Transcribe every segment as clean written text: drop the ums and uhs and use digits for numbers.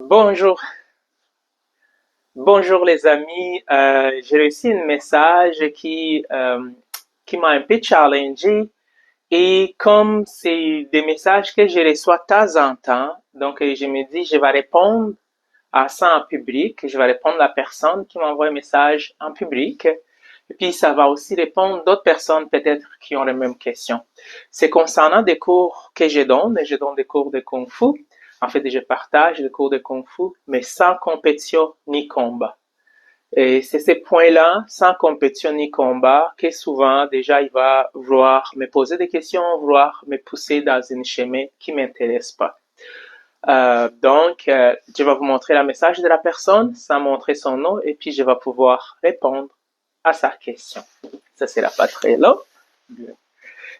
Bonjour, bonjour les amis. J'ai reçu un message qui m'a un peu challengé et comme c'est des messages que je reçois de temps en temps, donc je me dis je vais répondre à ça en public, je vais répondre à la personne qui m'envoie un message en public et puis ça va aussi répondre d'autres personnes peut-être qui ont les mêmes questions. C'est concernant des cours que je donne des cours de Kung Fu. En fait, je partage des cours de Kung Fu, mais sans compétition ni combat. Et c'est ces points-là, sans compétition ni combat, que souvent, déjà, il va vouloir me poser des questions, vouloir me pousser dans un chemin qui m'intéresse pas. Je vais vous montrer le message de la personne, sans montrer son nom, et puis je vais pouvoir répondre à sa question. Ça sera pas très long.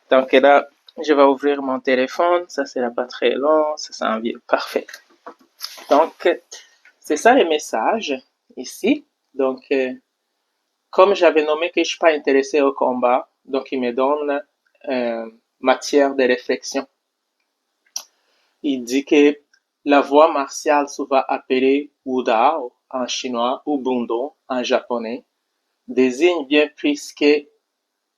Donc là, je vais ouvrir mon téléphone, ça sera pas très long, ça s'en vient. Parfait. Donc, c'est ça les messages ici. Donc, comme j'avais nommé que je suis pas intéressé au combat, donc il me donne matière de réflexion. Il dit que la voie martiale, souvent appelée Wudao en chinois ou Bundo en japonais, désigne bien plus que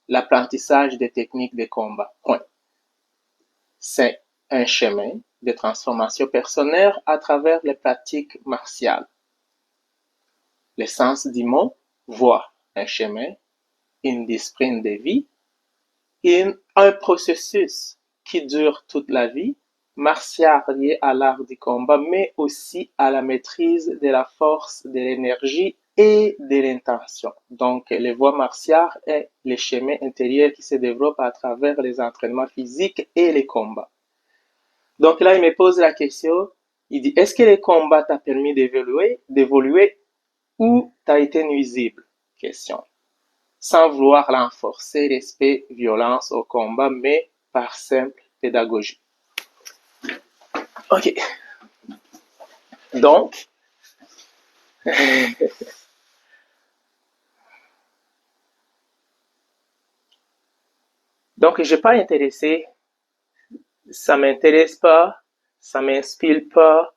l'apprentissage des techniques de combat. Point. C'est un chemin de transformation personnelle à travers les pratiques martiales. Le sens du mot voie, un chemin, une discipline de vie, un processus qui dure toute la vie, martial lié à l'art du combat, mais aussi à la maîtrise de la force, de l'énergie et de l'intention. Donc, les voies martiales est le chemin intérieur qui se développe à travers les entraînements physiques et les combats. Donc là, il me pose la question, il dit, est-ce que les combats t'ont permis d'évoluer ou t'as été nuisible? Question. Sans vouloir renforcer respect, violence au combat, mais par simple pédagogie. Ok. Donc, je suis pas intéressé, ça m'intéresse pas, ça m'inspire pas,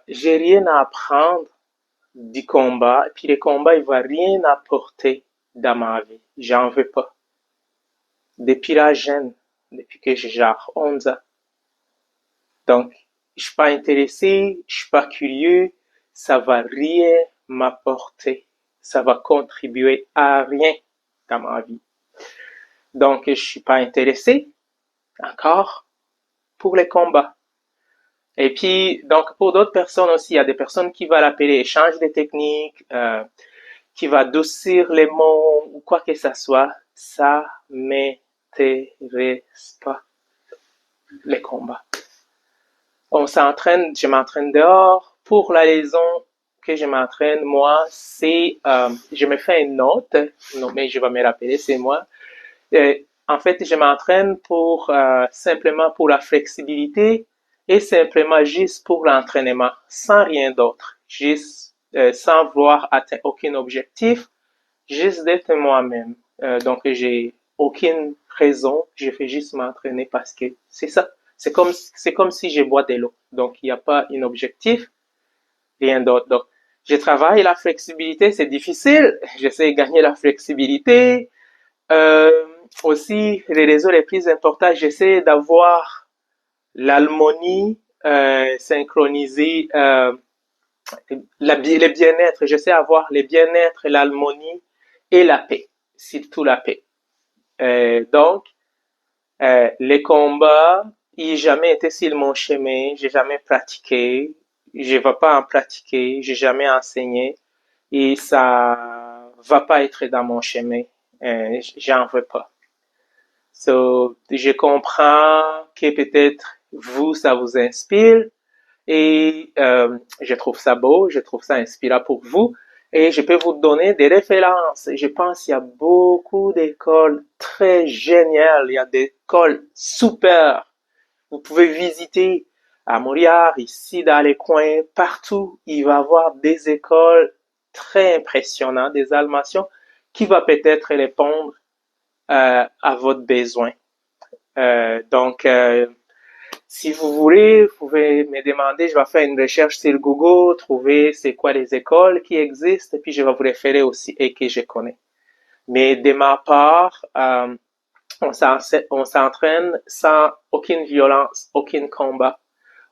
j'ai rien à apprendre du combat, et puis le combat, il va rien apporter dans ma vie, j'en veux pas. Depuis la jeune, depuis que j'ai genre 11 ans. Donc, je suis pas intéressé, je suis pas curieux, ça va rien m'apporter, ça va contribuer à rien dans ma vie. Donc, je suis pas intéressé encore pour les combats. Et puis, donc, pour d'autres personnes aussi, il y a des personnes qui vont l'appeler échange de techniques, qui va adoucir les mots ou quoi que ce soit. Ça m'intéresse pas, les combats. Je m'entraîne dehors. Pour la raison que je m'entraîne, moi, c'est, je me fais une note, non, mais je vais me rappeler, c'est moi. En fait, je m'entraîne pour, simplement pour la flexibilité et simplement juste pour l'entraînement, sans rien d'autre. Juste, sans vouloir atteindre aucun objectif, juste d'être moi-même. Donc, j'ai aucune raison, je fais juste m'entraîner parce que c'est ça. C'est comme si je bois de l'eau. Donc, il n'y a pas un objectif, rien d'autre. Donc, je travaille la flexibilité, c'est difficile. J'essaie de gagner la flexibilité. Euh, Aussi, les réseaux les plus importants, j'essaie d'avoir l'harmonie synchronisée, le bien-être. J'essaie d'avoir le bien-être, l'harmonie et la paix, surtout la paix. Donc, les combats, ils n'ont jamais été sur mon chemin, j'ai jamais pratiqué, je ne vais pas en pratiquer, j'ai jamais enseigné et ça va pas être dans mon chemin. J'en veux pas. So, je comprends que peut-être vous, ça vous inspire et je trouve ça beau, je trouve ça inspirant pour vous et je peux vous donner des références. Je pense qu'il y a beaucoup d'écoles très géniales, il y a des écoles super. Vous pouvez visiter à Montréal, ici dans les coins, partout, il va y avoir des écoles très impressionnantes, des formations qui va peut-être répondre à votre besoin. Donc, Si vous voulez, vous pouvez me demander, je vais faire une recherche sur Google, trouver c'est quoi les écoles qui existent, et puis je vais vous référer aussi et que je connais. Mais de ma part, on s'entraîne sans aucune violence, aucun combat,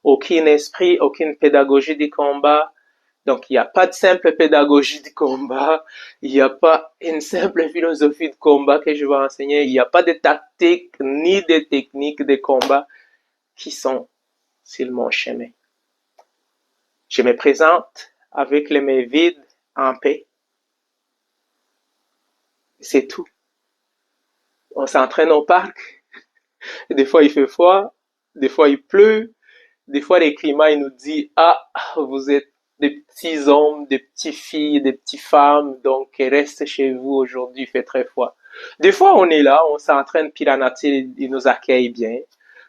aucun esprit, aucune pédagogie du combat. Donc, il n'y a pas de simple pédagogie du combat, il n'y a pas une simple philosophie de combat que je vais enseigner, il n'y a pas de tactique ni de techniques de combat qui sont sur mon chemin. Je me présente avec les mains vides, en paix. C'est tout. On s'entraîne au parc. Des fois, il fait froid. Des fois, il pleut. Des fois, le climat, il nous dit, ah, vous êtes des petits hommes, des petites filles, des petites femmes, donc restez chez vous aujourd'hui, il fait très froid. Des fois, on est là, on s'entraîne, puis la nature, il nous accueille bien.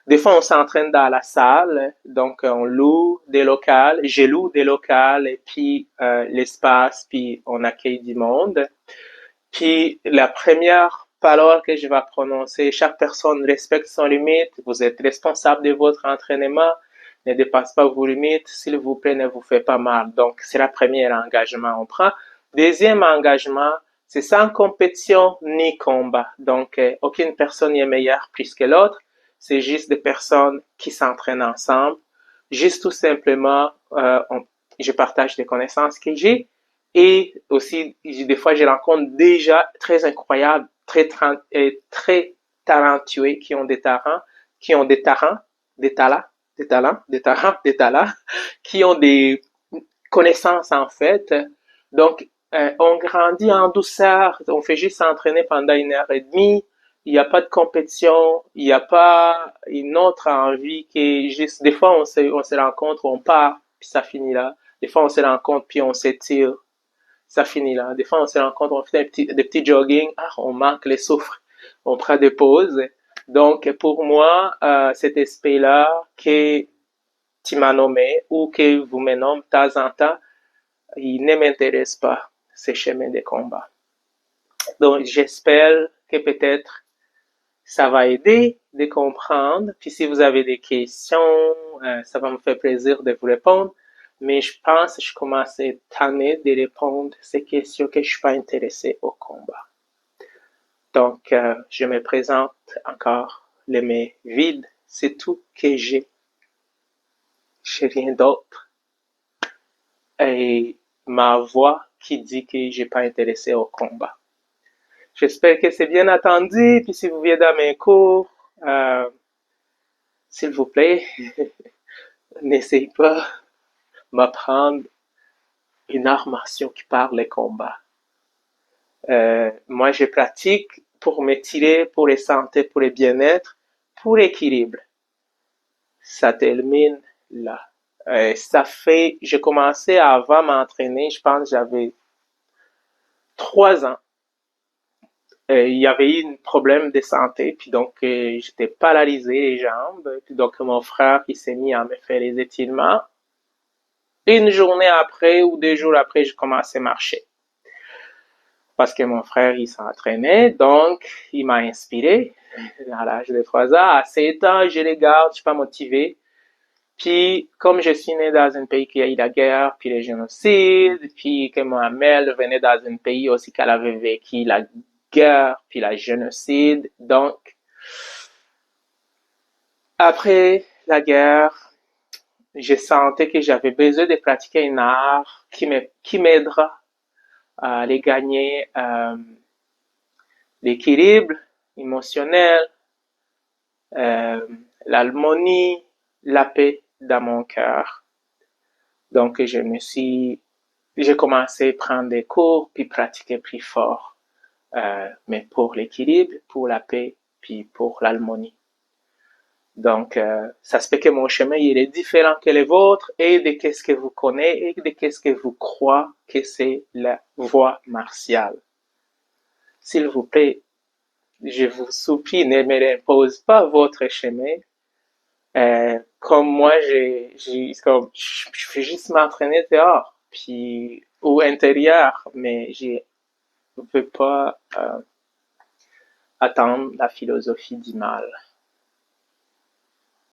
Des fois, on s'entraîne dans la salle, donc on loue des locales, je loue des locales, et puis l'espace, puis on accueille du monde. Puis la première parole que je vais prononcer, chaque personne respecte son limite, vous êtes responsable de votre entraînement, ne dépasse pas vos limites, s'il vous plaît, ne vous faites pas mal. Donc, c'est le premier engagement on prend. Deuxième engagement, c'est sans compétition ni combat. Donc, aucune personne n'est meilleure plus que l'autre. C'est juste des personnes qui s'entraînent ensemble. Juste tout simplement, je partage des connaissances que j'ai. Et aussi, des fois, je rencontre des gens très incroyables, très talentueux, qui ont des talents, des talents, qui ont des connaissances en fait. Donc, on grandit en douceur, on fait juste s'entraîner pendant 1 heure et demie, il n'y a pas de compétition, il n'y a pas une autre envie qui est juste, des fois on se rencontre, on part, puis ça finit là. Des fois on se rencontre, puis on s'étire, ça finit là. Des fois on se rencontre, on fait des petits jogging, ah, on manque les souffles, on prend des pauses. Donc pour moi, cet aspect-là que tu m'as nommé ou que vous me nommez de temps en temps, il ne m'intéresse pas, ces chemins de combat. Donc, j'espère que peut-être ça va aider de comprendre. Puis si vous avez des questions, ça va me faire plaisir de vous répondre. Mais je pense que je commence à être tanné de répondre à ces questions que je suis pas intéressé au combat. Donc, je me présente encore les mains vides. C'est tout que j'ai. J'ai rien d'autre. Et ma voix qui dit que j'ai pas intéressé au combat. J'espère que c'est bien entendu. Puis si vous venez dans mes cours, s'il vous plaît, n'essayez pas de m'apprendre une art martiale qui parle les combats. Moi, je pratique pour m'étirer, pour les santé, pour le bien-être, pour l'équilibre. Ça termine là. Ça fait, j'ai commencé avant m'entraîner, je pense que j'avais 3 ans. Il y avait eu un problème de santé, puis donc j'étais paralysé les jambes, puis donc mon frère il s'est mis à me faire les étirements. Une journée après ou 2 jours après, je commençais à marcher. Parce que mon frère il s'entraînait, donc il m'a inspiré. À l'âge de 3 ans, à 7 ans, je regarde, je suis pas motivé. Puis, comme je suis né dans un pays qui a eu la guerre, puis le génocide, puis que ma mère venait dans un pays aussi qu'elle avait vécu la guerre, puis la génocide. Donc, après la guerre, je sentais que j'avais besoin de pratiquer un art qui m'aidera à aller gagner l'équilibre émotionnel, euh, l'harmonie, la paix dans mon cœur. Donc, j'ai commencé à prendre des cours, puis pratiquer plus fort, mais pour l'équilibre, pour la paix, puis pour l'harmonie. Donc, ça se fait que mon chemin, il est différent que le vôtre et de qu'est-ce que vous connaissez et de qu'est-ce que vous croyez que c'est la voie martiale. S'il vous plaît, je vous supplie, ne me impose pas votre chemin. Comme moi, je fais juste m'entraîner dehors, puis ou intérieur, mais je ne peux pas attendre la philosophie du mal.